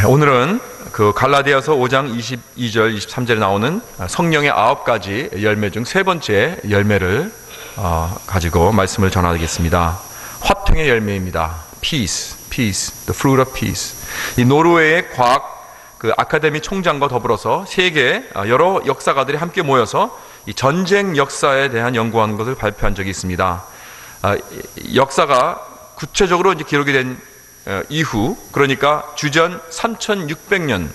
오늘은 그 갈라디아서 5장 22절 23절에 나오는 성령의 9가지 열매 중 세 번째 열매를 가지고 말씀을 전하겠습니다. 화평의 열매입니다. Peace, the fruit of peace. 이 노르웨이의 과학 아카데미 총장과 더불어서 세계 여러 역사가들이 함께 모여서 이 전쟁 역사에 대한 연구하는 것을 발표한 적이 있습니다. 역사가 구체적으로 이제 기록이 된 이후, 그러니까 주전 3600년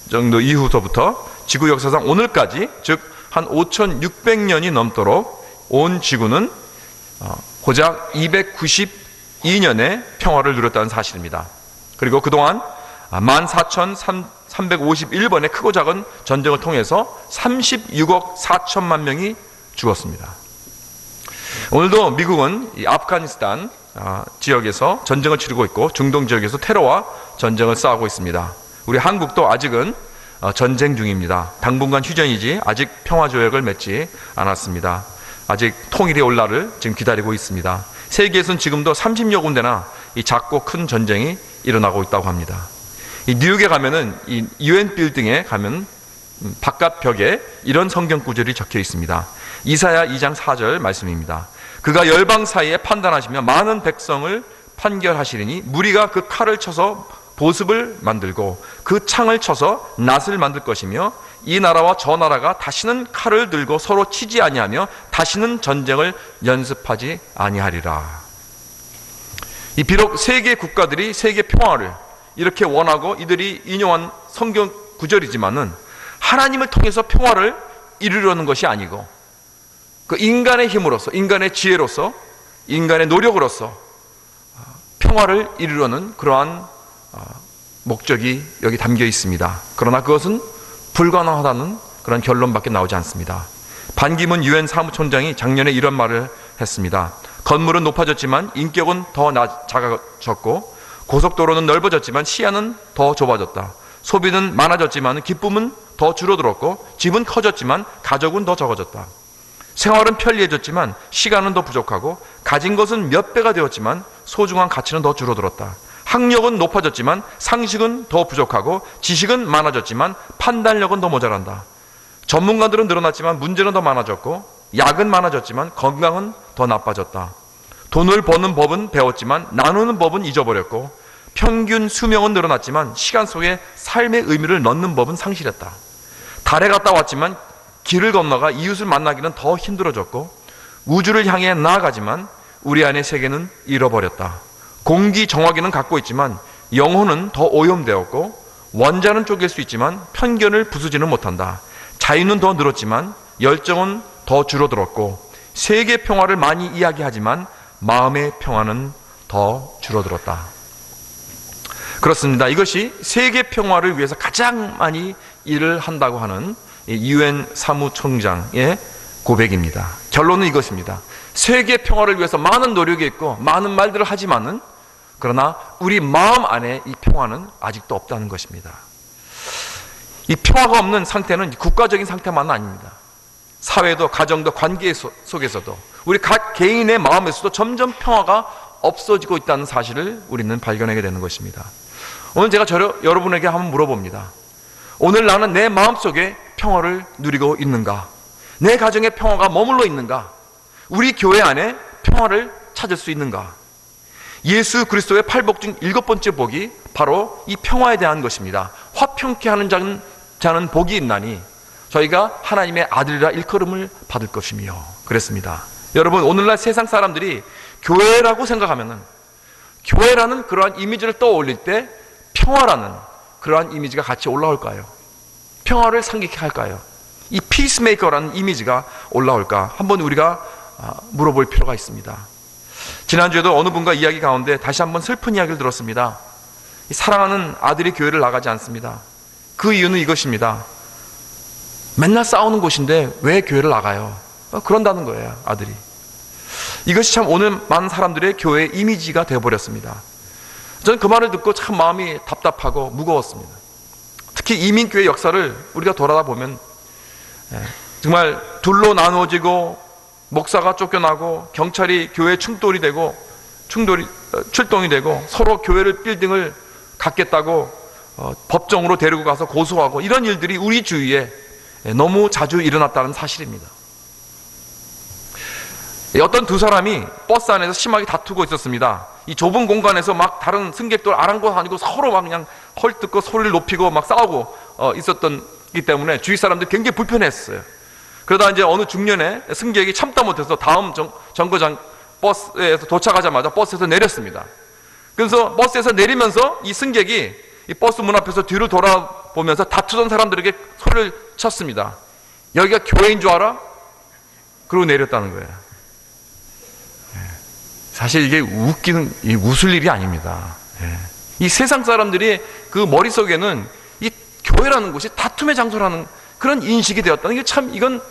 정도 이후서부터 지구 역사상 오늘까지, 즉 한 5600년이 넘도록 온 지구는 고작 292년의 평화를 누렸다는 사실입니다. 그리고 그동안 14,351번의 크고 작은 전쟁을 통해서 36억 4천만 명이 죽었습니다. 오늘도 미국은 이 아프가니스탄 지역에서 전쟁을 치르고 있고, 중동 지역에서 테러와 전쟁을 싸우고 있습니다. 우리 한국도 아직은 전쟁 중입니다. 당분간 휴전이지 아직 평화조약을 맺지 않았습니다. 아직 통일이 올 날을 지금 기다리고 있습니다. 세계에서는 지금도 30여 군데나 이 작고 큰 전쟁이 일어나고 있다고 합니다. 이 뉴욕에 가면은 이 UN 빌딩에 가면 바깥 벽에 이런 성경 구절이 적혀 있습니다. 이사야 2장 4절 말씀입니다. 그가 열방 사이에 판단하시며 많은 백성을 판결하시리니 무리가 그 칼을 쳐서 보습을 만들고 그 창을 쳐서 낫을 만들 것이며 이 나라와 저 나라가 다시는 칼을 들고 서로 치지 아니하며 다시는 전쟁을 연습하지 아니하리라. 이 비록 세계 국가들이 세계 평화를 이렇게 원하고 이들이 인용한 성경 구절이지만은 하나님을 통해서 평화를 이루려는 것이 아니고 그 인간의 힘으로서, 인간의 지혜로서, 인간의 노력으로서 평화를 이루려는 그러한 목적이 여기 담겨 있습니다. 그러나 그것은 불가능하다는 그런 결론밖에 나오지 않습니다. 반기문 유엔 사무총장이 작년에 이런 말을 했습니다. 건물은 높아졌지만 인격은 더 작아졌고, 고속도로는 넓어졌지만 시야는 더 좁아졌다. 소비는 많아졌지만 기쁨은 더 줄어들었고, 집은 커졌지만 가족은 더 적어졌다. 생활은 편리해졌지만 시간은 더 부족하고, 가진 것은 몇 배가 되었지만 소중한 가치는 더 줄어들었다. 학력은 높아졌지만 상식은 더 부족하고, 지식은 많아졌지만 판단력은 더 모자란다. 전문가들은 늘어났지만 문제는 더 많아졌고, 약은 많아졌지만 건강은 더 나빠졌다. 돈을 버는 법은 배웠지만 나누는 법은 잊어버렸고, 평균 수명은 늘어났지만 시간 속에 삶의 의미를 넣는 법은 상실했다. 달에 갔다 왔지만 길을 건너가 이웃을 만나기는 더 힘들어졌고, 우주를 향해 나아가지만 우리 안의 세계는 잃어버렸다. 공기 정화기는 갖고 있지만 영혼은 더 오염되었고, 원자는 쪼갤 수 있지만 편견을 부수지는 못한다. 자유는 더 늘었지만 열정은 더 줄어들었고, 세계 평화를 많이 이야기하지만 마음의 평화는 더 줄어들었다. 그렇습니다. 이것이 세계 평화를 위해서 가장 많이 일을 한다고 하는 UN 사무총장의 고백입니다. 결론은 이것입니다. 세계 평화를 위해서 많은 노력이 있고 많은 말들을 하지만은, 그러나 우리 마음 안에 이 평화는 아직도 없다는 것입니다. 이 평화가 없는 상태는 국가적인 상태만은 아닙니다. 사회도, 가정도, 관계 속에서도, 우리 각 개인의 마음에서도 점점 평화가 없어지고 있다는 사실을 우리는 발견하게 되는 것입니다. 오늘 제가 여러분에게 한번 물어봅니다. 오늘 나는 내 마음속에 평화를 누리고 있는가? 내 가정의 평화가 머물러 있는가? 우리 교회 안에 평화를 찾을 수 있는가? 예수 그리스도의 8복 중 7번째 복이 바로 이 평화에 대한 것입니다. 화평케 하는 자는 복이 있나니 저희가 하나님의 아들이라 일컬음을 받을 것이며, 그랬습니다. 여러분, 오늘날 세상 사람들이 교회라고 생각하면은, 교회라는 그러한 이미지를 떠올릴 때 평화라는 그러한 이미지가 같이 올라올까요? 평화를 상기케 할까요? 이 피스메이커라는 이미지가 올라올까? 한번 우리가 물어볼 필요가 있습니다. 지난주에도 어느 분과 이야기 가운데 다시 한번 슬픈 이야기를 들었습니다. 사랑하는 아들이 교회를 나가지 않습니다. 그 이유는 이것입니다. 맨날 싸우는 곳인데 왜 교회를 나가요? 그런다는 거예요, 아들이. 이것이 참 오늘 많은 사람들의 교회 이미지가 되어버렸습니다. 저는 그 말을 듣고 참 마음이 답답하고 무거웠습니다. 특히 이민교회 역사를 우리가 돌아다 보면 정말 둘로 나누어지고, 목사가 쫓겨나고, 경찰이 교회에 출동이 되고 서로 교회를 빌딩을 갖겠다고 법정으로 데리고 가서 고소하고 이런 일들이 우리 주위에 너무 자주 일어났다는 사실입니다. 어떤 두 사람이 버스 안에서 심하게 다투고 있었습니다. 이 좁은 공간에서 막 다른 승객들 아랑곳하고 서로 막 그냥 헐뜯고 소리를 높이고 막 싸우고 있었기 때문에 주위 사람들이 굉장히 불편했어요. 그러다 이제 어느 중년에 승객이 참다 못해서 다음 정거장 버스에서 도착하자마자 버스에서 내렸습니다. 그래서 버스에서 내리면서 이 승객이 이 버스 문 앞에서 뒤로 돌아보면서 다투던 사람들에게 소리를 쳤습니다. 여기가 교회인 줄 알아? 그러고 내렸다는 거예요. 사실 이게 웃을 일이 아닙니다. 이 세상 사람들이 그 머릿속에는 이 교회라는 곳이 다툼의 장소라는 그런 인식이 되었다는 게 참 이건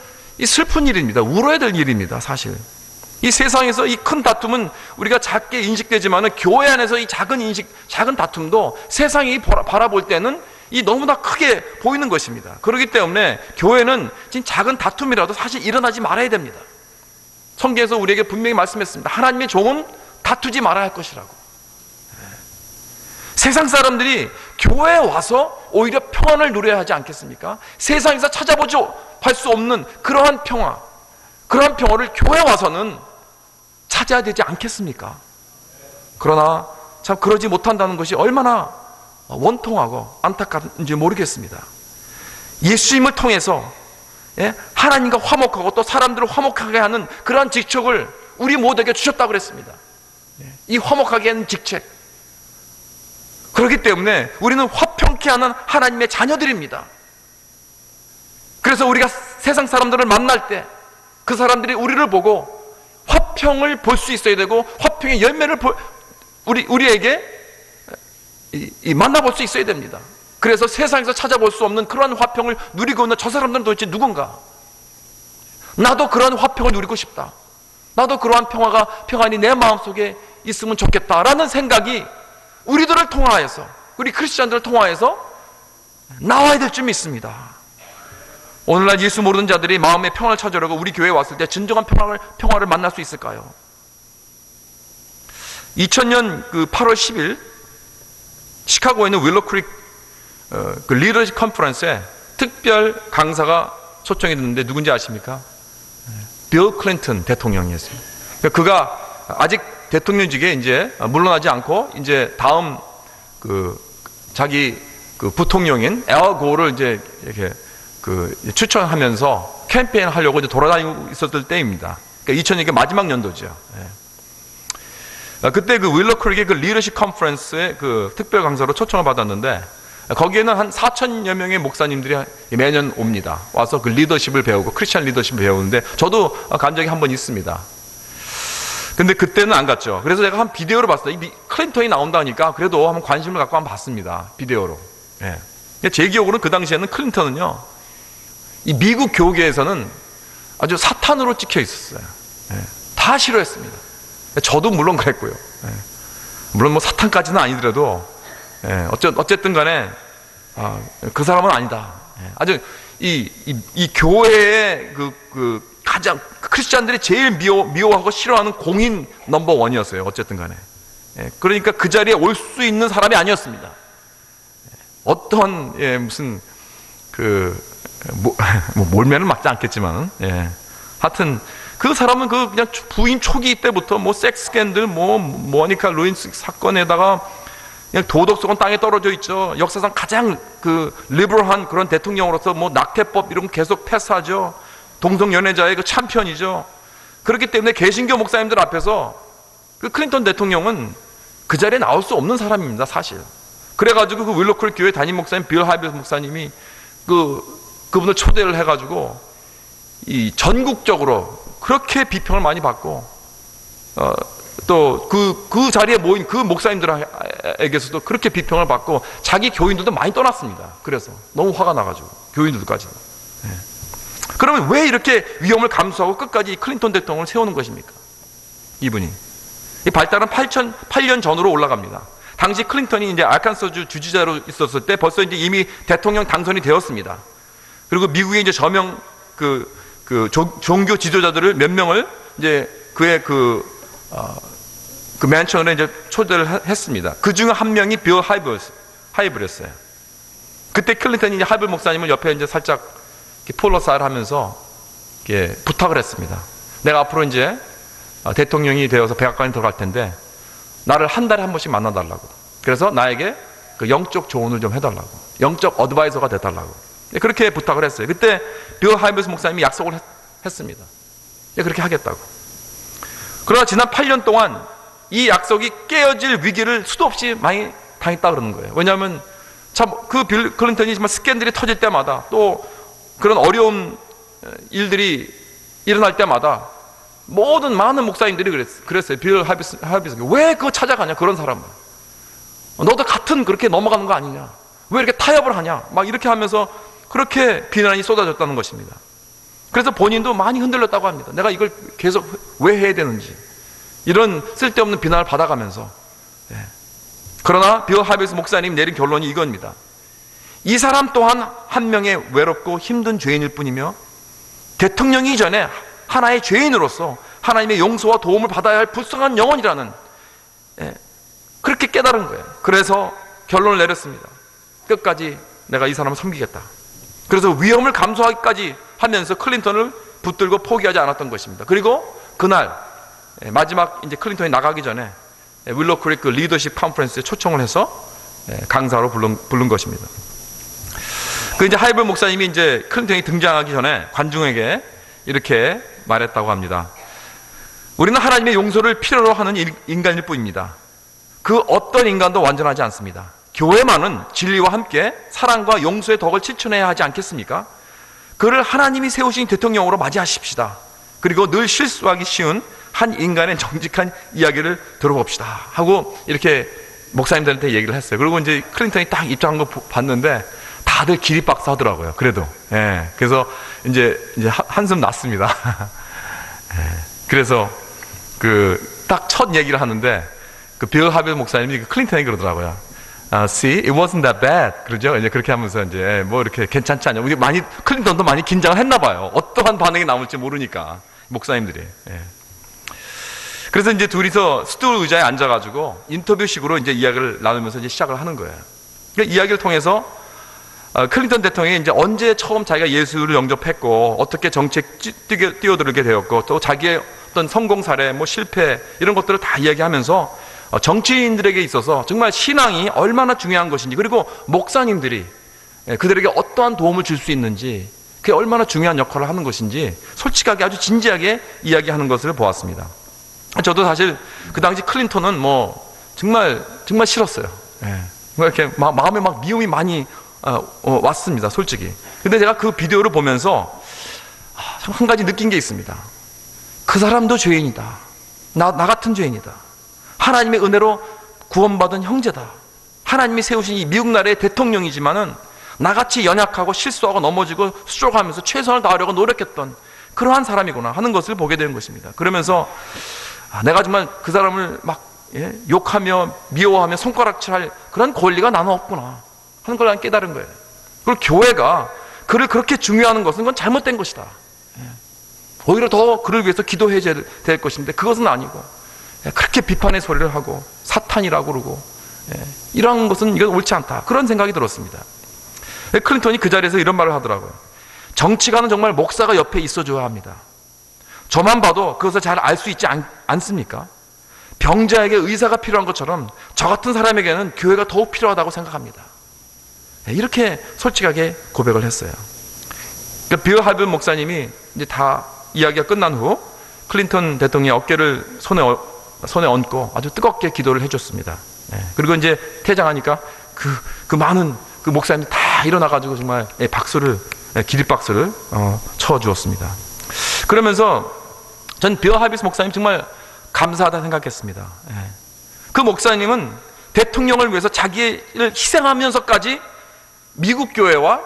슬픈 일입니다. 울어야 될 일입니다. 사실 이 세상에서 이 큰 다툼은 우리가 작게 인식되지만은 교회 안에서 이 작은 다툼도 세상이 바라볼 때는 이 너무나 크게 보이는 것입니다. 그렇기 때문에 교회는 지금 작은 다툼이라도 사실 일어나지 말아야 됩니다. 성경에서 우리에게 분명히 말씀했습니다. 하나님의 종은 다투지 말아야 할 것이라고. 세상 사람들이 교회에 와서 오히려 평안을 누려야 하지 않겠습니까? 세상에서 찾아보지 할 수 없는 그러한 평화를 교회에 와서는 찾아야 되지 않겠습니까? 그러나 참 그러지 못한다는 것이 얼마나 원통하고 안타까운지 모르겠습니다. 예수님을 통해서 하나님과 화목하고 또 사람들을 화목하게 하는 그러한 직책을 우리 모두에게 주셨다고 그랬습니다. 이 화목하게 하는 직책. 그렇기 때문에 우리는 화평케 하는 하나님의 자녀들입니다. 그래서 우리가 세상 사람들을 만날 때 그 사람들이 우리를 보고 화평을 볼 수 있어야 되고 화평의 열매를 우리에게 만나볼 수 있어야 됩니다. 그래서 세상에서 찾아볼 수 없는 그러한 화평을 누리고 있는 저 사람들은 도대체 누군가? 나도 그러한 화평을 누리고 싶다. 나도 그러한 평안이 내 마음속에 있으면 좋겠다라는 생각이 우리들을 통하여서, 우리 크리스찬들을 통하여서 나와야 될 줄 믿습니다. 오늘날 예수 모르는 자들이 마음의 평안을 찾으려고 우리 교회에 왔을 때 진정한 평화를 만날 수 있을까요? 2000년 8월 10일 시카고에 있는 윌로 크릭 그 리더십 컨퍼런스에 특별 강사가 초청이 됐는데 누군지 아십니까? 빌 클린턴 대통령이었습니다. 그가 아직 대통령직에 이제 물러나지 않고 이제 다음 자기 부통령인 엘 고를 이제 이렇게 추천하면서 캠페인 하려고 이제 돌아다니고 있었을 때입니다. 그러니까 2000년이 마지막 연도죠. 그때 윌로 크릭의 리더십 컨퍼런스에 특별 강사로 초청을 받았는데 거기에는 한 4,000여 명의 목사님들이 매년 옵니다. 와서 리더십을 배우고 크리스찬 리더십을 배우는데 저도 간 적이 한 번 있습니다. 근데 그때는 안 갔죠. 그래서 제가 한 비디오로 봤어요. 클린턴이 나온다니까 그래도 한번 관심을 갖고 한번 봤습니다. 비디오로. 제 기억으로는 그 당시에는 클린턴은요, 이 미국 교계에서는 아주 사탄으로 찍혀 있었어요. 다 싫어했습니다. 저도 물론 그랬고요. 물론 뭐 사탄까지는 아니더라도 어쨌든 간에 그 사람은 아니다. 아주 이 교회의 가장 크리스찬들이 제일 미워하고 싫어하는 공인 넘버 원이었어요. 어쨌든 간에. 그러니까 그 자리에 올 수 있는 사람이 아니었습니다. 어떤 무슨 몰매는 맞지 않겠지만 하여튼 그 사람은 그냥 부인 초기 때부터 섹스 스캔들 모니카 루인스 사건에다가 그냥 도덕성은 땅에 떨어져 있죠. 역사상 가장 리버럴한 그런 대통령으로서 낙태법 이런 거 계속 패스하죠. 동성연애자의 챔피언이죠. 그렇기 때문에 개신교 목사님들 앞에서 클린턴 대통령은 그 자리에 나올 수 없는 사람입니다, 사실. 그래가지고 윌로 크릭 교회 담임 목사님 빌 하이버스 목사님이 그분을 초대를 해가지고 이 전국적으로 그렇게 비평을 많이 받고 또 그 자리에 모인 그 목사님들에게서도 그렇게 비평을 받고 자기 교인들도 많이 떠났습니다. 그래서 너무 화가 나가지고 교인들까지. 그러면 왜 이렇게 위험을 감수하고 끝까지 클린턴 대통령을 세우는 것입니까? 이분이 이 발달은 8년 전으로 올라갑니다. 당시 클린턴이 이제 아칸소주 주지사로 있었을 때 벌써 이제 이미 대통령 당선이 되었습니다. 그리고 미국의 이제 저명 종교 지도자들을 몇 명을 이제 그의 맨션에 이제 초대를 했습니다. 그 중에 한 명이 빌 하이브였어요. 그때 클린턴이 하이벌 목사님을 옆에 이제 살짝 폴로사를 하면서 부탁을 했습니다. 내가 앞으로 이제 대통령이 되어서 백악관에 들어갈 텐데 나를 한 달에 한 번씩 만나달라고. 그래서 나에게 그 영적 조언을 좀 해달라고. 영적 어드바이저가 돼달라고. 그렇게 부탁을 했어요. 그때 빌 하이벌스 목사님이 약속을 했습니다. 그렇게 하겠다고. 그러나 지난 8년 동안 이 약속이 깨어질 위기를 수도 없이 많이 당했다 그러는 거예요. 왜냐하면 참 그 빌 클린턴이 정말 스캔들이 터질 때마다 또 그런 어려운 일들이 일어날 때마다 많은 목사님들이 그랬어요. 빌 하이벌스 왜 그거 찾아가냐, 그런 사람은. 너도 같은 그렇게 넘어가는 거 아니냐, 왜 이렇게 타협을 하냐, 막 이렇게 하면서 그렇게 비난이 쏟아졌다는 것입니다. 그래서 본인도 많이 흔들렸다고 합니다. 내가 이걸 계속 왜 해야 되는지, 이런 쓸데없는 비난을 받아가면서. 그러나 빌 하이벌스 목사님 내린 결론이 이겁니다. 이 사람 또한 한 명의 외롭고 힘든 죄인일 뿐이며 대통령이 이전에 하나의 죄인으로서 하나님의 용서와 도움을 받아야 할 불쌍한 영혼이라는, 그렇게 깨달은 거예요. 그래서 결론을 내렸습니다. 끝까지 내가 이 사람을 섬기겠다. 그래서 위험을 감수하기까지 하면서 클린턴을 붙들고 포기하지 않았던 것입니다. 그리고 그날 마지막 이제 클린턴이 나가기 전에 윌로 크리크 리더십 컨퍼런스에 초청을 해서 강사로 부른 것입니다. 그 이제 하이벌 목사님이 이제 클린턴이 등장하기 전에 관중에게 이렇게 말했다고 합니다. 우리는 하나님의 용서를 필요로 하는 인간일 뿐입니다. 그 어떤 인간도 완전하지 않습니다. 교회만은 진리와 함께 사랑과 용서의 덕을 실천해야 하지 않겠습니까? 그를 하나님이 세우신 대통령으로 맞이하십시다. 그리고 늘 실수하기 쉬운 한 인간의 정직한 이야기를 들어봅시다 하고 이렇게 목사님들한테 얘기를 했어요. 그리고 이제 클린턴이 딱 입장한 거 봤는데 다들 기립박수 하더라고요. 그래도. 그래서 이제 한숨 났습니다. 그래서 그 딱 첫 얘기를 하는데 그 빌 하이벌 목사님이 클린턴이 그러더라고요. See, it wasn't that bad. 그러죠? 이제 그렇게 하면서 이제 뭐 이렇게 괜찮지 않냐. 우리 클린턴도 많이 긴장을 했나 봐요. 어떠한 반응이 나올지 모르니까 목사님들이. 그래서 이제 둘이서 스튜 의자에 앉아가지고 인터뷰식으로 이제 이야기를 나누면서 이제 시작을 하는 거예요. 그러니까 이야기를 통해서 클린턴 대통령이 이제 언제 처음 자기가 예수를 영접했고 어떻게 정치에 뛰어들게 되었고 또 자기의 어떤 성공 사례, 뭐 실패 이런 것들을 다 이야기하면서 정치인들에게 있어서 정말 신앙이 얼마나 중요한 것인지, 그리고 목사님들이 그들에게 어떠한 도움을 줄 수 있는지, 그게 얼마나 중요한 역할을 하는 것인지 솔직하게 아주 진지하게 이야기하는 것을 보았습니다. 저도 사실 그 당시 클린턴은 뭐 정말 싫었어요. 이렇게 마음에 막 미움이 많이 왔습니다, 솔직히. 근데 제가 그 비디오를 보면서 한 가지 느낀 게 있습니다. 그 사람도 죄인이다. 나 같은 죄인이다. 하나님의 은혜로 구원받은 형제다. 하나님이 세우신 이 미국 나라의 대통령이지만은 나같이 연약하고 실수하고 넘어지고 수족하면서 최선을 다하려고 노력했던 그러한 사람이구나 하는 것을 보게 되는 것입니다. 그러면서 내가 정말 그 사람을 막 욕하며 미워하며 손가락질할 그런 권리가 나는 없구나 하는 걸 난 깨달은 거예요. 그리고 교회가 그를 그렇게 중요하는 것은 그건 잘못된 것이다. 오히려 더 그를 위해서 기도해야 될 것인데 그것은 아니고 그렇게 비판의 소리를 하고 사탄이라고 그러고 이러한 것은 이건 옳지 않다, 그런 생각이 들었습니다. 클린턴이 그 자리에서 이런 말을 하더라고요. 정치가는 정말 목사가 옆에 있어줘야 합니다. 저만 봐도 그것을 잘 알 수 있지 않습니까? 병자에게 의사가 필요한 것처럼 저 같은 사람에게는 교회가 더욱 필요하다고 생각합니다. 이렇게 솔직하게 고백을 했어요. 그러니까 빌 하이벌 목사님이 이제 다 이야기가 끝난 후 클린턴 대통령의 어깨를 손에 얹고 아주 뜨겁게 기도를 해줬습니다. 그리고 이제 퇴장하니까 그 많은 그 목사님이 다 일어나가지고 정말 기립박수를 쳐주었습니다. 그러면서 전 빌 하이벌스 목사님 정말 감사하다 생각했습니다. 그 목사님은 대통령을 위해서 자기를 희생하면서까지 미국 교회와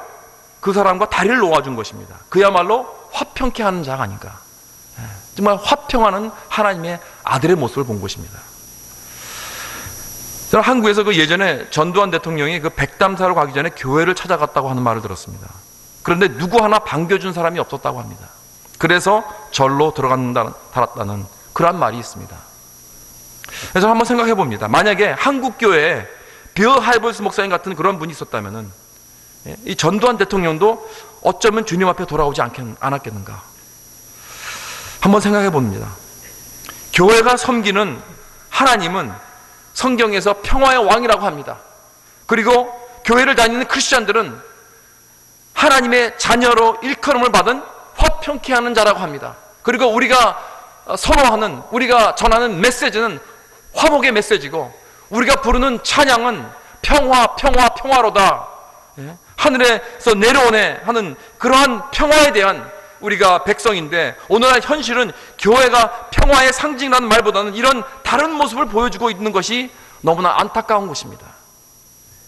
그 사람과 다리를 놓아준 것입니다. 그야말로 화평케 하는 자가 아닌가. 정말 화평하는 하나님의 아들의 모습을 본 것입니다. 저는 한국에서 그 예전에 전두환 대통령이 그 백담사로 가기 전에 교회를 찾아갔다고 하는 말을 들었습니다. 그런데 누구 하나 반겨준 사람이 없었다고 합니다. 그래서 절로 달았다는 그런 말이 있습니다. 그래서 한번 생각해 봅니다. 만약에 한국 교회에 빌 하이벌스 목사님 같은 그런 분이 있었다면은 이 전두환 대통령도 어쩌면 주님 앞에 돌아오지 않았겠는가 한번 생각해 봅니다. 교회가 섬기는 하나님은 성경에서 평화의 왕이라고 합니다. 그리고 교회를 다니는 크리스찬들은 하나님의 자녀로 일컬음을 받은 화평케 하는 자라고 합니다. 그리고 우리가 선호하는, 우리가 전하는 메시지는 화목의 메시지고, 우리가 부르는 찬양은 평화, 평화, 평화로다, 하늘에서 내려오네 하는 그러한 평화에 대한 우리가 백성인데, 오늘날 현실은 교회가 평화의 상징이라는 말보다는 이런 다른 모습을 보여주고 있는 것이 너무나 안타까운 것입니다.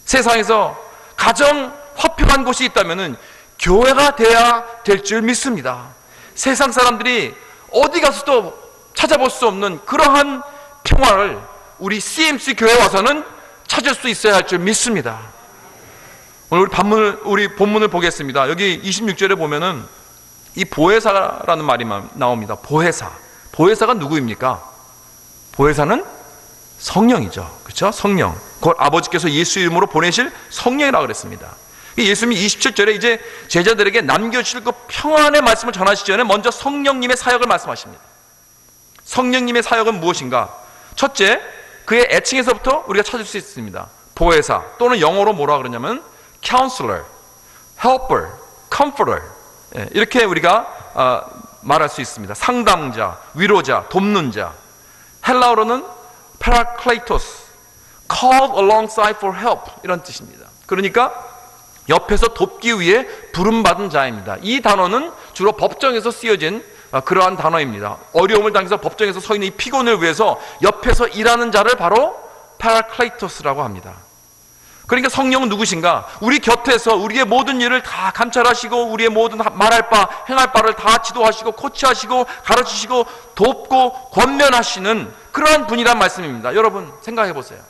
세상에서 가장 화평한 곳이 있다면 교회가 돼야 될 줄 믿습니다. 세상 사람들이 어디 가서도 찾아볼 수 없는 그러한 평화를 우리 CMC 교회에 와서는 찾을 수 있어야 할 줄 믿습니다. 오늘 우리 본문을 보겠습니다. 여기 26절에 보면은 이 보혜사라는 말이 나옵니다. 보혜사. 보혜사가 누구입니까? 보혜사는 성령이죠. 그렇죠? 성령. 곧 아버지께서 예수 이름으로 보내실 성령이라고 그랬습니다. 예수님이 27절에 이제 제자들에게 남겨주실 그 평안의 말씀을 전하시기 전에 먼저 성령님의 사역을 말씀하십니다. 성령님의 사역은 무엇인가? 첫째, 그의 애칭에서부터 우리가 찾을 수 있습니다. 보혜사, 또는 영어로 뭐라 그러냐면 counselor, helper, comforter, 이렇게 우리가 말할 수 있습니다. 상담자, 위로자, 돕는 자. 헬라어로는 parakletos, called alongside for help, 이런 뜻입니다. 그러니까 옆에서 돕기 위해 부름받은 자입니다. 이 단어는 주로 법정에서 쓰여진 그러한 단어입니다. 어려움을 당해서 법정에서 서 있는 이 피곤을 위해서 옆에서 일하는 자를 바로 파라클레이토스라고 합니다. 그러니까 성령은 누구신가? 우리 곁에서 우리의 모든 일을 다 감찰하시고, 우리의 모든 말할 바, 행할 바를 다 지도하시고, 코치하시고, 가르치시고, 돕고, 권면하시는 그러한 분이란 말씀입니다. 여러분 생각해 보세요.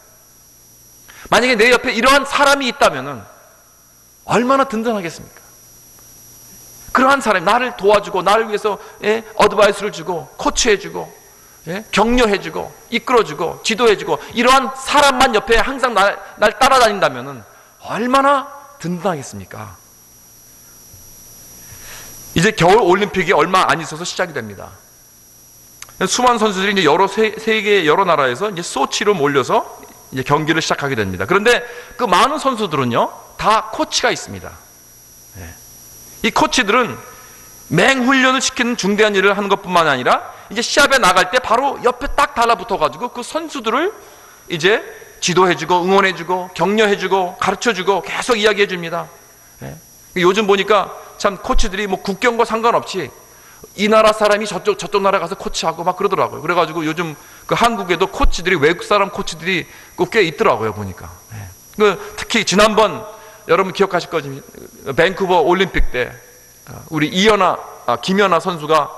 만약에 내 옆에 이러한 사람이 있다면 얼마나 든든하겠습니까? 그러한 사람이 나를 도와주고, 나를 위해서 어드바이스를 주고, 코치해주고, 격려해주고, 이끌어주고, 지도해주고, 이러한 사람만 옆에 항상 날 따라다닌다면 얼마나 든든하겠습니까? 이제 겨울 올림픽이 얼마 안 있어서 시작이 됩니다. 수많은 선수들이 이제 세계 여러 나라에서 이제 소치로 몰려서 이제 경기를 시작하게 됩니다. 그런데 그 많은 선수들은요, 다 코치가 있습니다. 이 코치들은 맹훈련을 시키는 중대한 일을 하는 것뿐만 아니라 이제 시합에 나갈 때 바로 옆에 딱 달라붙어 가지고 그 선수들을 이제 지도해주고, 응원해주고, 격려해주고, 가르쳐주고, 계속 이야기해줍니다. 요즘 보니까 참 코치들이 뭐 국경과 상관없이 이 나라 사람이 저쪽 나라 가서 코치하고 막 그러더라고요. 그래가지고 요즘 그 한국에도 코치들이, 외국 사람 코치들이 꽤 있더라고요, 보니까. 특히 지난번 여러분 기억하실 거지, 밴쿠버 올림픽 때 우리 김연아 선수가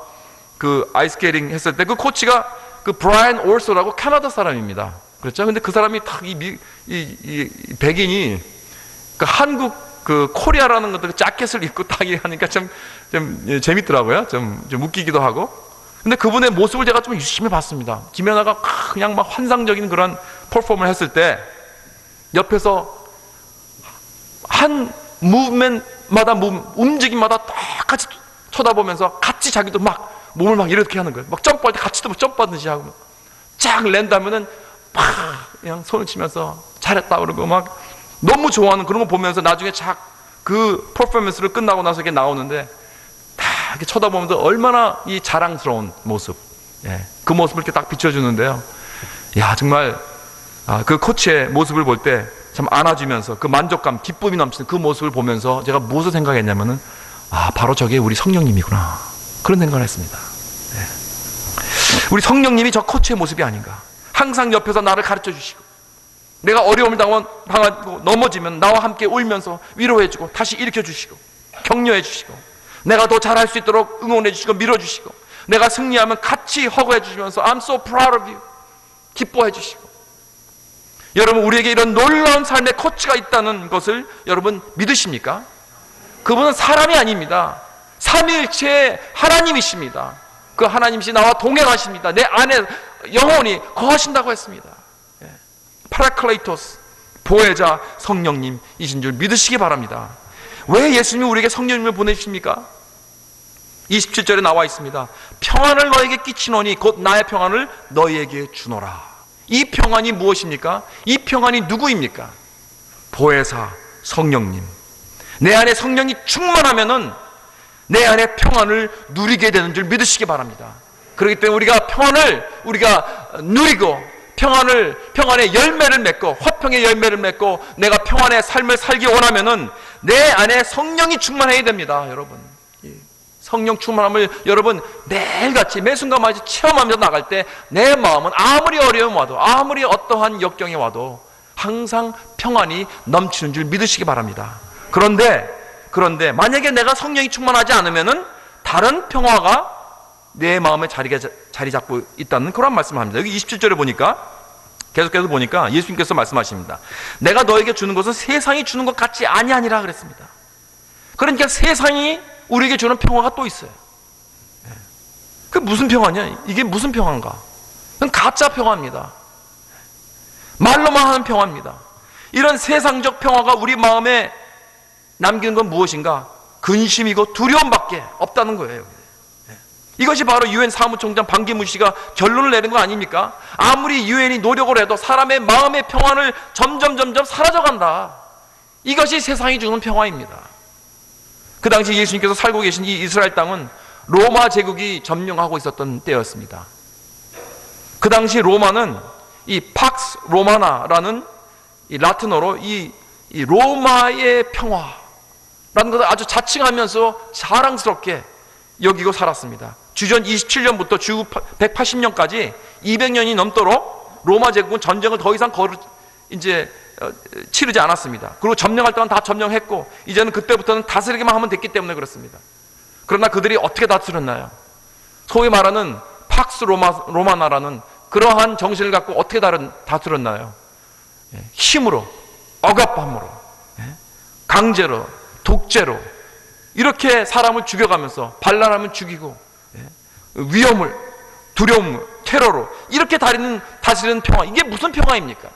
그 아이스케이팅 했을 때 그 코치가 그 브라이언 올소라고 캐나다 사람입니다. 그렇죠? 근데 그 사람이 딱 이 백인이 그 한국 그 코리아라는 것들 자켓을 입고 딱 하니까 좀 재밌더라고요. 좀 웃기기도 하고. 근데 그분의 모습을 제가 좀 유심히 봤습니다. 김연아가 그냥 막 환상적인 그런 퍼포먼을 했을 때 옆에서 한 무브먼트마다 움직임마다 똑같이 쳐다보면서 같이 자기도 막 몸을 막 이렇게 하는 거예요. 막 점프할 때 같이 점프하듯이 하고 쫙 랜다면은 막 그냥 손을 치면서 잘했다 그러고 막 너무 좋아하는 그런 거 보면서 나중에 그 퍼포먼스를 끝나고 나서 이렇게 나오는데 다 이렇게 쳐다보면서 얼마나 이 자랑스러운 모습, 그 모습을 이렇게 딱 비춰주는데요. 야, 정말 그 코치의 모습을 볼 때 참 안아주면서 그 만족감, 기쁨이 넘치는 그 모습을 보면서 제가 무엇을 생각했냐면은 바로 저게 우리 성령님이구나, 그런 생각을 했습니다. 우리 성령님이 저 코치의 모습이 아닌가. 항상 옆에서 나를 가르쳐 주시고, 내가 어려움을 당하고 넘어지면 나와 함께 울면서 위로해 주고, 다시 일으켜 주시고, 격려해 주시고, 내가 더 잘할 수 있도록 응원해 주시고, 밀어 주시고, 내가 승리하면 같이 허거해 주시면서 I'm so proud of you, 기뻐해 주시고. 여러분, 우리에게 이런 놀라운 삶의 코치가 있다는 것을 여러분 믿으십니까? 그분은 사람이 아닙니다. 삼위일체의 하나님이십니다. 그 하나님이시 나와 동행하십니다. 내 안에 영원히 거하신다고 했습니다. 파라클레이토스, 보혜자 성령님이신 줄 믿으시기 바랍니다. 왜 예수님이 우리에게 성령님을 보내주십니까? 27절에 나와 있습니다. 평안을 너에게 끼치노니 곧 나의 평안을 너희에게 주노라. 이 평안이 무엇입니까? 이 평안이 누구입니까? 보혜사 성령님. 내 안에 성령이 충만하면은 내 안에 평안을 누리게 되는 줄 믿으시기 바랍니다. 그렇기 때문에 우리가 평안을 누리고 평안의 열매를 맺고 화평의 열매를 맺고 내가 평안의 삶을 살기 원하면은 내 안에 성령이 충만해야 됩니다. 여러분, 성령 충만함을 여러분 매일같이 매 순간마다 체험하면서 나갈 때 내 마음은 아무리 어려움 와도 아무리 어떠한 역경이 와도 항상 평안이 넘치는 줄 믿으시기 바랍니다. 그런데 만약에 내가 성령이 충만하지 않으면은 다른 평화가 내 마음에 자리 잡고 있다는 그런 말씀을 합니다. 여기 27절에 보니까 계속해서 보니까 예수님께서 말씀하십니다. 내가 너에게 주는 것은 세상이 주는 것 같지 아니하니라 그랬습니다. 그러니까 세상이 우리에게 주는 평화가 또 있어요. 그 무슨 평화냐? 이게 무슨 평화인가? 그건 가짜 평화입니다. 말로만 하는 평화입니다. 이런 세상적 평화가 우리 마음에 남기는 건 무엇인가? 근심이고 두려움밖에 없다는 거예요. 이것이 바로 유엔 사무총장 반기문 씨가 결론을 내는 거 아닙니까? 아무리 유엔이 노력을 해도 사람의 마음의 평안을 점점 사라져간다. 이것이 세상이 주는 평화입니다. 그 당시 예수님께서 살고 계신 이 이스라엘 땅은 로마 제국이 점령하고 있었던 때였습니다. 그 당시 로마는 이 팍스 로마나라는 이 라틴어로 이 로마의 평화라는 것을 아주 자칭하면서 자랑스럽게 여기고 살았습니다. 주전 27년부터 주 180년까지 200년이 넘도록 로마 제국은 전쟁을 더 이상 치르지 않았습니다. 그리고 점령할 동안 다 점령했고 이제는 그때부터는 다스리기만 하면 됐기 때문에 그렇습니다. 그러나 그들이 어떻게 다스렸나요? 소위 말하는 팍스 로마나라는 그러한 정신을 갖고 어떻게 다스렸나요? 힘으로, 억압함으로, 강제로, 독재로 이렇게 사람을 죽여가면서 반란하면 죽이고 위험을, 두려움을, 테러로 이렇게 다스리는 평화, 이게 무슨 평화입니까?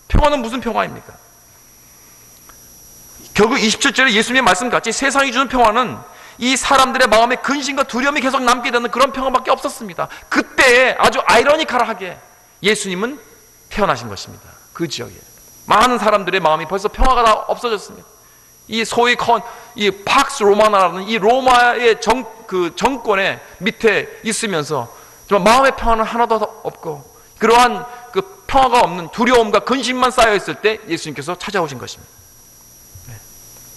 평화는 무슨 평화입니까? 결국 27절에 예수님의 말씀같이 세상이 주는 평화는 이 사람들의 마음에 근심과 두려움이 계속 남게 되는 그런 평화밖에 없었습니다. 그때에 아주 아이러니컬하게 예수님은 태어나신 것입니다. 그 지역에 많은 사람들의 마음이 벌써 평화가 다 없어졌습니다. 이 소위 이 팍스 로마나라는 이 로마의 정권의 밑에 있으면서 정말 마음의 평화는 하나도 없고 그러한 그 평화가 없는 두려움과 근심만 쌓여 있을 때 예수님께서 찾아오신 것입니다.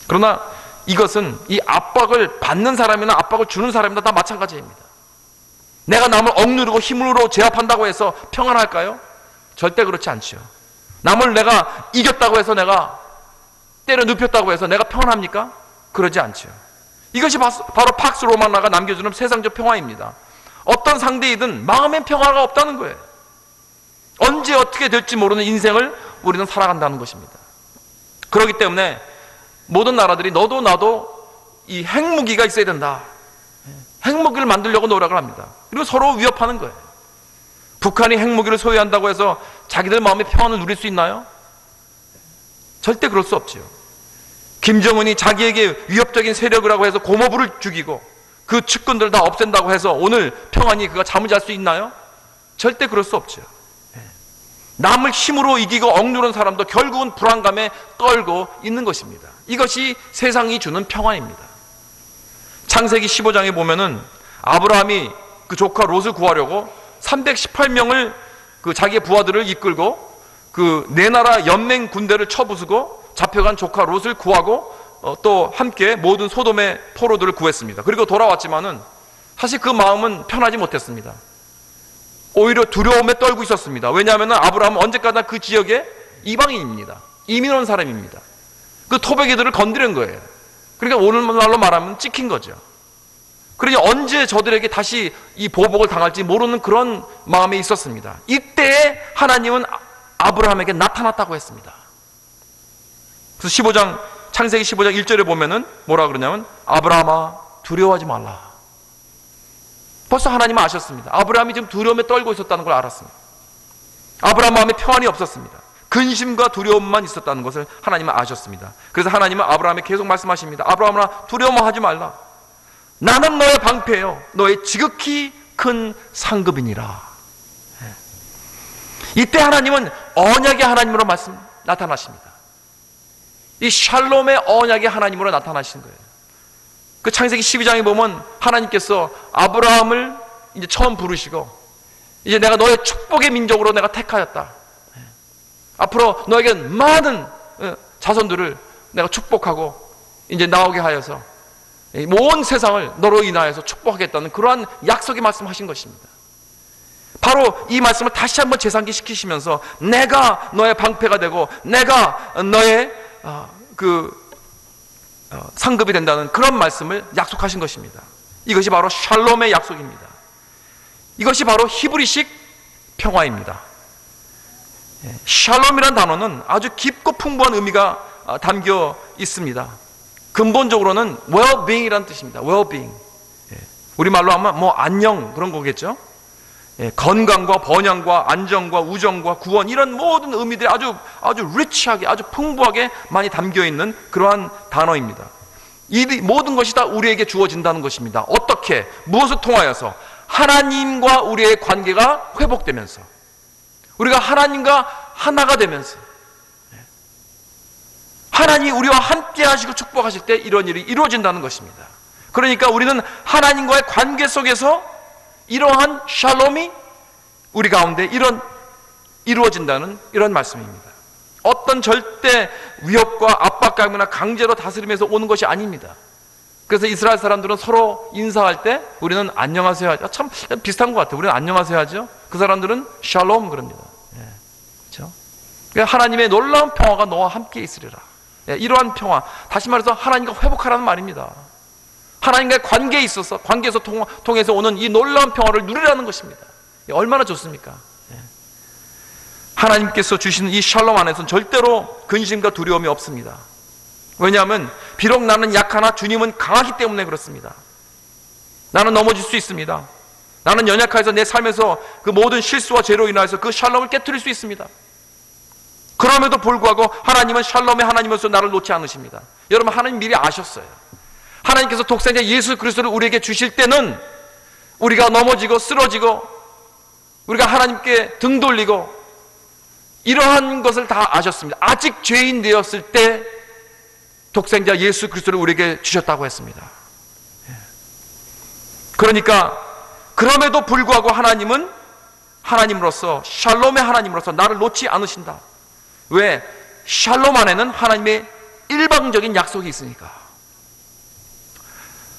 그러나 이것은 이 압박을 받는 사람이나 압박을 주는 사람이나 다 마찬가지입니다. 내가 남을 억누르고 힘으로 제압한다고 해서 평안할까요? 절대 그렇지 않죠. 남을 내가 이겼다고 해서 내가 때려 눕혔다고 해서 내가 평안합니까? 그러지 않죠. 이것이 바로 팍스 로마나가 남겨주는 세상적 평화입니다. 어떤 상대이든 마음의 평화가 없다는 거예요. 언제 어떻게 될지 모르는 인생을 우리는 살아간다는 것입니다. 그렇기 때문에 모든 나라들이 너도 나도 이 핵무기가 있어야 된다. 핵무기를 만들려고 노력을 합니다. 그리고 서로 위협하는 거예요. 북한이 핵무기를 소유한다고 해서 자기들 마음의 평안을 누릴 수 있나요? 절대 그럴 수 없지요. 김정은이 자기에게 위협적인 세력이라고 해서 고모부를 죽이고 그 측근들을 다 없앤다고 해서 오늘 평안히 그가 잠을 잘 수 있나요? 절대 그럴 수 없죠. 남을 힘으로 이기고 억누른 사람도 결국은 불안감에 떨고 있는 것입니다. 이것이 세상이 주는 평안입니다. 창세기 15장에 보면은 아브라함이 그 조카 롯을 구하려고 318명을 그 자기의 부하들을 이끌고 그 네 나라 연맹 군대를 쳐부수고 잡혀간 조카 롯을 구하고 또 함께 모든 소돔의 포로들을 구했습니다. 그리고 돌아왔지만은 사실 그 마음은 편하지 못했습니다. 오히려 두려움에 떨고 있었습니다. 왜냐하면 아브라함은 언제까지나 그 지역의 이방인입니다. 이민 온 사람입니다. 그 토백이들을 건드린 거예요. 그러니까 오늘날로 말하면 찍힌 거죠. 그러니 언제 저들에게 다시 이 보복을 당할지 모르는 그런 마음에 있었습니다. 이때에 하나님은 아브라함에게 나타났다고 했습니다. 그래서 창세기 15장 1절에 보면은 뭐라 그러냐면 아브라함아 두려워하지 말라. 벌써 하나님은 아셨습니다. 아브라함이 지금 두려움에 떨고 있었다는 걸 알았습니다. 아브라함 마음에 평안이 없었습니다. 근심과 두려움만 있었다는 것을 하나님은 아셨습니다. 그래서 하나님은 아브라함에게 계속 말씀하십니다. 아브라함아, 두려워하지 말라. 나는 너의 방패요, 너의 지극히 큰 상급이니라. 이때 하나님은 언약의 하나님으로 나타나십니다. 이 샬롬의 언약의 하나님으로 나타나시는 거예요. 그 창세기 12장에 보면 하나님께서 아브라함을 이제 처음 부르시고, 이제 내가 너의 축복의 민족으로 내가 택하였다. 앞으로 너에게 많은 자손들을 내가 축복하고 이제 나오게 하여서 온 세상을 너로 인하여서 축복하겠다는 그러한 약속의 말씀하신 것입니다. 바로 이 말씀을 다시 한번 재상기시키시면서 내가 너의 방패가 되고 내가 너의 상급이 된다는 그런 말씀을 약속하신 것입니다. 이것이 바로 샬롬의 약속입니다. 이것이 바로 히브리식 평화입니다. 샬롬이라는 단어는 아주 깊고 풍부한 의미가 담겨 있습니다. 근본적으로는 well-being이라는 뜻입니다. well-being. 우리말로 하면 뭐 안녕 그런 거겠죠. 건강과 번영과 안정과 우정과 구원, 이런 모든 의미들이 아주 리치하게, 아주 풍부하게 많이 담겨 있는 그러한 단어입니다. 이 모든 것이 다 우리에게 주어진다는 것입니다. 어떻게, 무엇을 통하여서? 하나님과 우리의 관계가 회복되면서, 우리가 하나님과 하나가 되면서, 하나님이 우리와 함께 하시고 축복하실 때 이런 일이 이루어진다는 것입니다. 그러니까 우리는 하나님과의 관계 속에서 이러한 샬롬이 우리 가운데 이루어진다는 이런 말씀입니다. 어떤 절대 위협과 압박감이나 강제로 다스림에서 오는 것이 아닙니다. 그래서 이스라엘 사람들은 서로 인사할 때 우리는 안녕하세요 하죠. 참 비슷한 것 같아요. 우리는 안녕하세요 하죠. 그 사람들은 샬롬 그럽니다. 그렇죠? 하나님의 놀라운 평화가 너와 함께 있으리라. 이러한 평화, 다시 말해서 하나님과 회복하라는 말입니다. 하나님과의 관계에 있어서, 관계에서 통해서 오는 이 놀라운 평화를 누리라는 것입니다. 얼마나 좋습니까? 하나님께서 주시는 이 샬롬 안에서는 절대로 근심과 두려움이 없습니다. 왜냐하면 비록 나는 약하나 주님은 강하기 때문에 그렇습니다. 나는 넘어질 수 있습니다. 나는 연약해서 내 삶에서 그 모든 실수와 죄로 인하여서 그 샬롬을 깨트릴 수 있습니다. 그럼에도 불구하고 하나님은 샬롬의 하나님으로서 나를 놓지 않으십니다. 여러분, 하나님 미리 아셨어요. 하나님께서 독생자 예수 그리스도를 우리에게 주실 때는 우리가 넘어지고 쓰러지고 우리가 하나님께 등 돌리고 이러한 것을 다 아셨습니다. 아직 죄인 되었을 때 독생자 예수 그리스도를 우리에게 주셨다고 했습니다. 그러니까 그럼에도 불구하고 하나님은 하나님으로서, 샬롬의 하나님으로서 나를 놓지 않으신다. 왜? 샬롬 안에는 하나님의 일방적인 약속이 있으니까.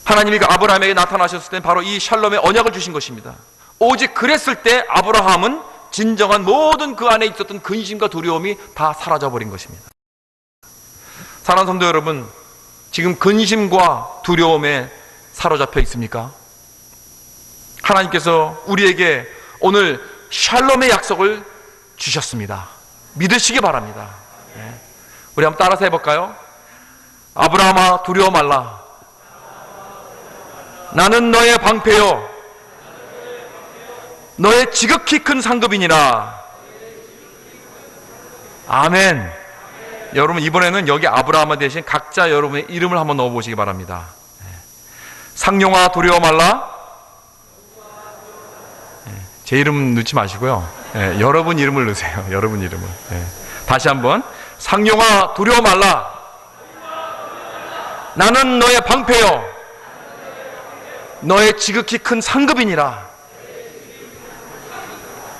하나님이 아브라함에게 나타나셨을 때 바로 이 샬롬의 언약을 주신 것입니다. 오직 그랬을 때 아브라함은 진정한 모든 그 안에 있었던 근심과 두려움이 다 사라져버린 것입니다. 사랑하는 성도 여러분, 지금 근심과 두려움에 사로잡혀 있습니까? 하나님께서 우리에게 오늘 샬롬의 약속을 주셨습니다. 믿으시기 바랍니다. 우리 한번 따라서 해볼까요? 아브라함아, 두려워 말라. 나는 너의 방패요, 너의 지극히 큰 상급이니라. 아멘. 여러분, 이번에는 여기 아브라함 대신 각자 여러분의 이름을 한번 넣어보시기 바랍니다. 상용아, 두려워 말라. 제 이름 넣지 마시고요. 여러분 이름을 넣으세요. 여러분 이름을. 다시 한번. 상용아, 두려워 말라. 나는 너의 방패요, 너의 지극히 큰 상급이니라.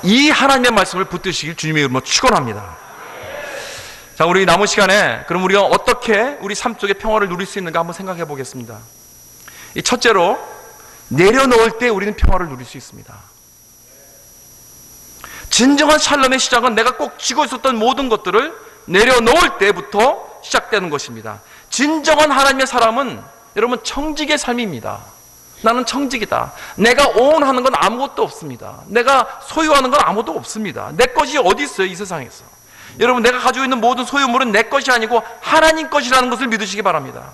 이 하나님의 말씀을 붙드시길 주님의 이름으로 축원합니다. 자, 우리 남은 시간에 그럼 우리가 어떻게 우리 삶 속에 평화를 누릴 수 있는가 한번 생각해 보겠습니다. 이 첫째로, 내려놓을 때 우리는 평화를 누릴 수 있습니다. 진정한 샬롬의 시작은 내가 꼭 쥐고 있었던 모든 것들을 내려놓을 때부터 시작되는 것입니다. 진정한 하나님의 사람은 여러분 청직의 삶입니다. 나는 청직이다. 내가 오운하는 건 아무것도 없습니다. 내가 소유하는 건 아무것도 없습니다. 내 것이 어디 있어요, 이 세상에서. 여러분, 내가 가지고 있는 모든 소유물은 내 것이 아니고 하나님 것이라는 것을 믿으시기 바랍니다.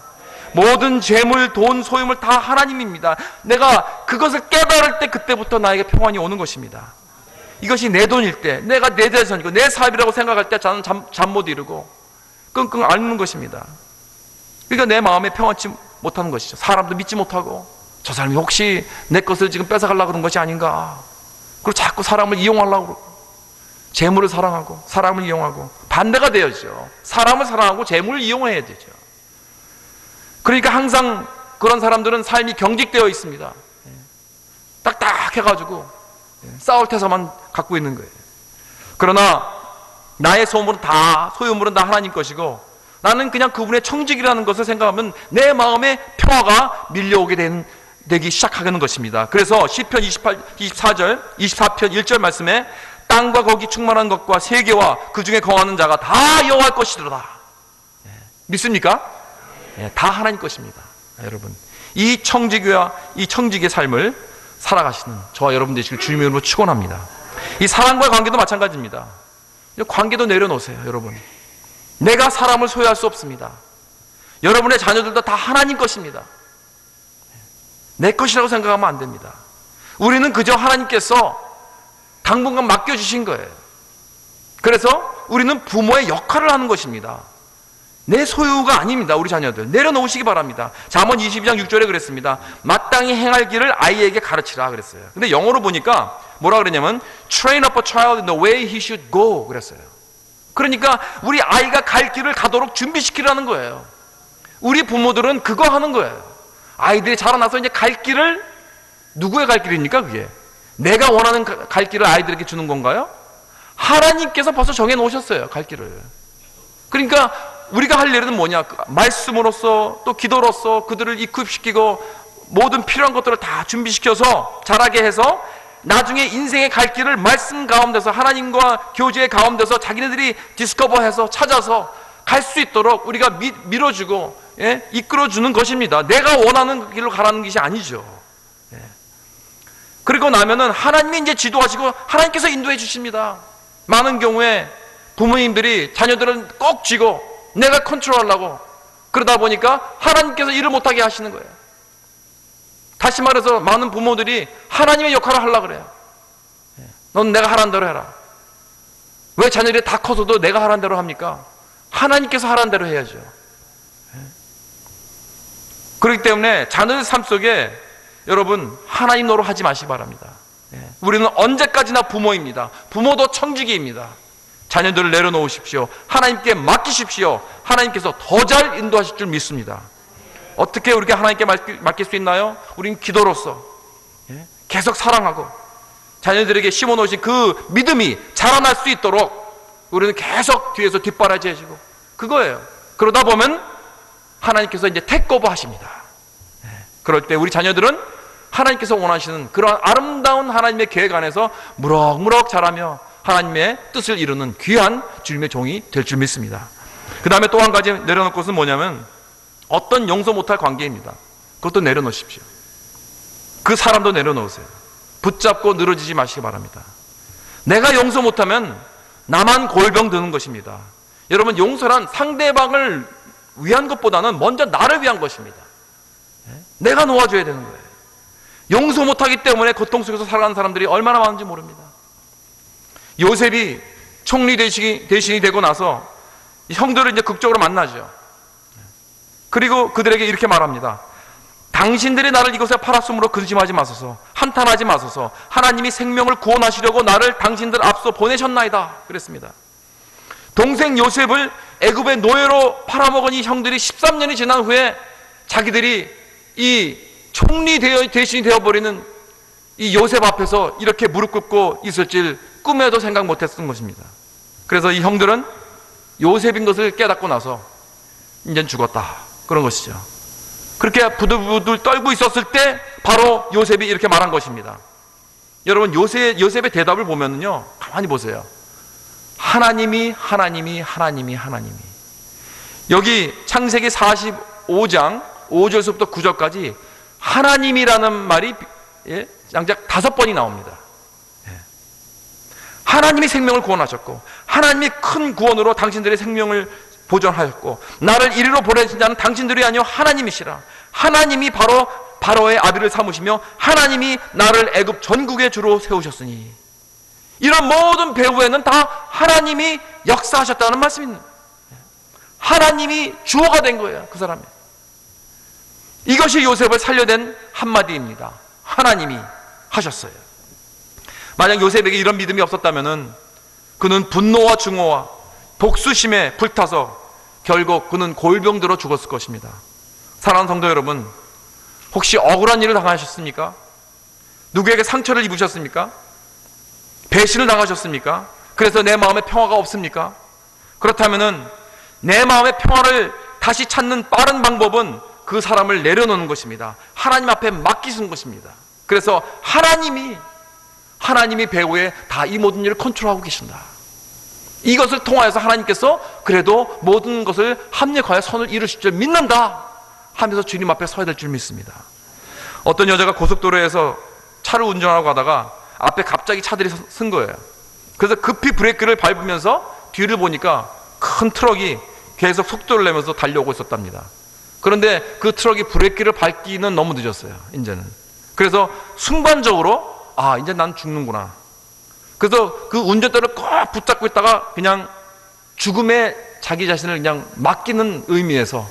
모든 재물, 돈, 소유물 다 하나님입니다. 내가 그것을 깨달을 때 그때부터 나에게 평안이 오는 것입니다. 이것이 내 돈일 때, 내가 내 재산이고 내 사업이라고 생각할 때 저는 잠 못 이루고 끙끙 앓는 것입니다. 그러니까 내 마음에 평안치 못하는 것이죠. 사람도 믿지 못하고 저 사람이 혹시 내 것을 지금 뺏어가려고 그런 것이 아닌가. 그리고 자꾸 사람을 이용하려고 그러고 재물을 사랑하고 사람을 이용하고 반대가 되어야죠. 사람을 사랑하고 재물을 이용해야 되죠. 그러니까 항상 그런 사람들은 삶이 경직되어 있습니다. 딱딱해가지고 싸울 태서만 갖고 있는 거예요. 그러나 나의 소유물은 다 하나님 것이고 나는 그냥 그분의 청직이라는 것을 생각하면 내 마음에 평화가 밀려오게 되기 시작하는 것입니다. 그래서 시편 24편 1절 말씀에 땅과 거기 충만한 것과 세계와 그 중에 거하는 자가 다 여호와의 것이로다. 믿습니까? 다 하나님 것입니다. 여러분, 이 청직의 삶을 살아가시는 저와 여러분 되시길 주님의 이름으로 축원합니다. 이 사랑과의 관계도 마찬가지입니다. 관계도 내려놓으세요. 여러분, 내가 사람을 소유할 수 없습니다. 여러분의 자녀들도 다 하나님 것입니다. 내 것이라고 생각하면 안 됩니다. 우리는 그저 하나님께서 당분간 맡겨주신 거예요. 그래서 우리는 부모의 역할을 하는 것입니다. 내 소유가 아닙니다. 우리 자녀들 내려놓으시기 바랍니다. 잠언 22장 6절에 그랬습니다. 마땅히 행할 길을 아이에게 가르치라 그랬어요. 근데 영어로 보니까 뭐라 그랬냐면 train up a child in the way he should go 그랬어요. 그러니까 우리 아이가 갈 길을 가도록 준비시키라는 거예요. 우리 부모들은 그거 하는 거예요. 아이들이 자라나서 이제 갈 길을, 누구의 갈 길입니까 그게? 내가 원하는 갈 길을 아이들에게 주는 건가요? 하나님께서 벌써 정해 놓으셨어요. 갈 길을. 그러니까 우리가 할 일은 뭐냐? 말씀으로써 또 기도로써 그들을 이끌시키고 모든 필요한 것들을 다 준비시켜서 자라게 해서 나중에 인생의 갈 길을 말씀 가운데서 하나님과 교제의 가운데서 자기네들이 디스커버해서 찾아서 갈 수 있도록 우리가 밀어주고 이끌어주는 것입니다. 내가 원하는 길로 가라는 것이 아니죠. 그리고 나면은 하나님이 이제 지도하시고 하나님께서 인도해 주십니다. 많은 경우에 부모님들이 자녀들은 꼭 쥐고 내가 컨트롤하려고 그러다 보니까 하나님께서 일을 못하게 하시는 거예요. 다시 말해서 많은 부모들이 하나님의 역할을 하려고 그래요. 넌 내가 하라는 대로 해라. 왜 자녀들이 다 커서도 내가 하라는 대로 합니까? 하나님께서 하라는 대로 해야죠. 그렇기 때문에 자녀들 삶 속에 여러분 하나님 노릇하지 마시기 바랍니다. 우리는 언제까지나 부모입니다. 부모도 청지기입니다. 자녀들을 내려놓으십시오. 하나님께 맡기십시오. 하나님께서 더 잘 인도하실 줄 믿습니다. 어떻게 우리가 하나님께 맡길 수 있나요? 우리는 기도로서 계속 사랑하고 자녀들에게 심어놓으신 그 믿음이 자라날 수 있도록 우리는 계속 뒤에서 뒷바라지 해주고 그거예요. 그러다 보면 하나님께서 이제 테이크오버 하십니다. 그럴 때 우리 자녀들은 하나님께서 원하시는 그런 아름다운 하나님의 계획 안에서 무럭무럭 자라며 하나님의 뜻을 이루는 귀한 주님의 종이 될 줄 믿습니다. 그 다음에 또 한 가지 내려놓을 것은 뭐냐면 어떤 용서 못할 관계입니다. 그것도 내려놓으십시오. 그 사람도 내려놓으세요. 붙잡고 늘어지지 마시기 바랍니다. 내가 용서 못하면 나만 골병 드는 것입니다. 여러분, 용서란 상대방을 위한 것보다는 먼저 나를 위한 것입니다. 내가 놓아줘야 되는 거예요. 용서 못하기 때문에 고통 속에서 살아가는 사람들이 얼마나 많은지 모릅니다. 요셉이 총리 대신이 되고 나서 형들을 이제 극적으로 만나죠. 그리고 그들에게 이렇게 말합니다. 당신들이 나를 이곳에 팔았으므로 근심하지 마소서, 한탄하지 마소서. 하나님이 생명을 구원하시려고 나를 당신들 앞서 보내셨나이다 그랬습니다. 동생 요셉을 애굽의 노예로 팔아먹은 이 형들이 13년이 지난 후에 자기들이 이 총리 대신이 되어버리는 이 요셉 앞에서 이렇게 무릎 꿇고 있을 줄 꿈에도 생각 못했던 것입니다. 그래서 이 형들은 요셉인 것을 깨닫고 나서 이젠 죽었다 그런 것이죠. 그렇게 부들부들 떨고 있었을 때 바로 요셉이 이렇게 말한 것입니다. 여러분, 요셉의 대답을 보면요, 가만히 보세요. 하나님이 여기 창세기 45장 5절부터 9절까지 하나님이라는 말이 양작 5번이 나옵니다. 하나님이 생명을 구원하셨고 하나님이 큰 구원으로 당신들의 생명을 보존하셨고 나를 이리로 보내신 자는 당신들이 아니요 하나님이시라. 하나님이 바로 바로의 아비를 삼으시며 하나님이 나를 애굽 전국의 주로 세우셨으니 이런 모든 배후에는 다 하나님이 역사하셨다는 말씀입니다. 하나님이 주어가 된 거예요, 그 사람이. 이것이 요셉을 살려낸 한마디입니다. 하나님이 하셨어요. 만약 요셉에게 이런 믿음이 없었다면 그는 분노와 증오와 복수심에 불타서 결국 그는 골병들어 죽었을 것입니다. 사랑하는 성도 여러분, 혹시 억울한 일을 당하셨습니까? 누구에게 상처를 입으셨습니까? 배신을 당하셨습니까? 그래서 내 마음에 평화가 없습니까? 그렇다면 내 마음의 평화를 다시 찾는 빠른 방법은 그 사람을 내려놓는 것입니다. 하나님 앞에 맡기는 것입니다. 그래서 하나님이 배후에 다 이 모든 일을 컨트롤하고 계신다. 이것을 통하여서 하나님께서 그래도 모든 것을 합력하여 선을 이루실 줄 믿는다 하면서 주님 앞에 서야 될 줄 믿습니다. 어떤 여자가 고속도로에서 차를 운전하고 가다가 앞에 갑자기 차들이 쓴 거예요. 그래서 급히 브레이크를 밟으면서 뒤를 보니까 큰 트럭이 계속 속도를 내면서 달려오고 있었답니다. 그런데 그 트럭이 브레이크를 밟기는 너무 늦었어요, 이제는. 그래서 순간적으로 이제 난 죽는구나. 그래서 그 운전대를 꼭 붙잡고 있다가 그냥 죽음에 자기 자신을 그냥 맡기는 의미에서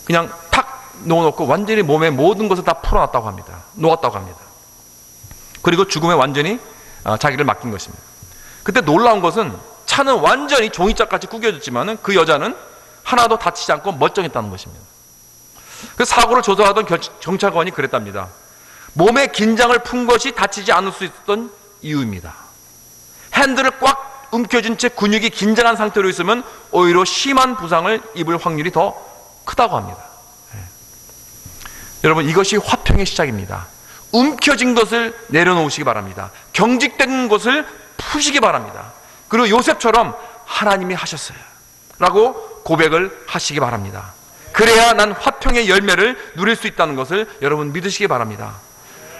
그냥 탁 놓아놓고 완전히 몸의 모든 것을 다 풀어놨다고 합니다. 놓았다고 합니다. 그리고 죽음에 완전히 자기를 맡긴 것입니다. 그때 놀라운 것은 차는 완전히 종이짝같이 구겨졌지만 그 여자는 하나도 다치지 않고 멀쩡했다는 것입니다. 그 사고를 조사하던 경찰관이 그랬답니다. 몸에 긴장을 푼 것이 다치지 않을 수 있었던 이유입니다. 핸들을 꽉 움켜쥔 채 근육이 긴장한 상태로 있으면 오히려 심한 부상을 입을 확률이 더 크다고 합니다. 여러분, 이것이 화평의 시작입니다. 움켜진 것을 내려놓으시기 바랍니다. 경직된 것을 푸시기 바랍니다. 그리고 요셉처럼 하나님이 하셨어요 라고 고백을 하시기 바랍니다. 그래야 난 화평의 열매를 누릴 수 있다는 것을 여러분 믿으시기 바랍니다.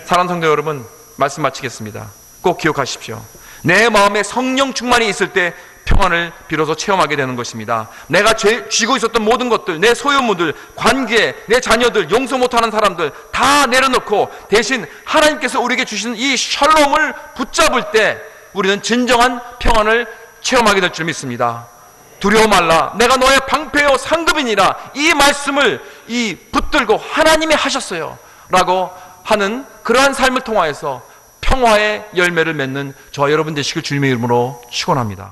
사랑하는 성도 여러분, 말씀 마치겠습니다. 꼭 기억하십시오. 내 마음에 성령 충만이 있을 때 평안을 비로소 체험하게 되는 것입니다. 내가 쥐고 있었던 모든 것들, 내 소유물들, 관계, 내 자녀들, 용서 못하는 사람들 다 내려놓고 대신 하나님께서 우리에게 주시는 이 샬롬을 붙잡을 때 우리는 진정한 평안을 체험하게 될 줄 믿습니다. 두려워 말라, 내가 너의 방패요 상급이니라. 이 말씀을 붙들고 하나님이 하셨어요 라고 하는 그러한 삶을 통하여서 평화의 열매를 맺는 저와 여러분 되시길 주님의 이름으로 축원합니다.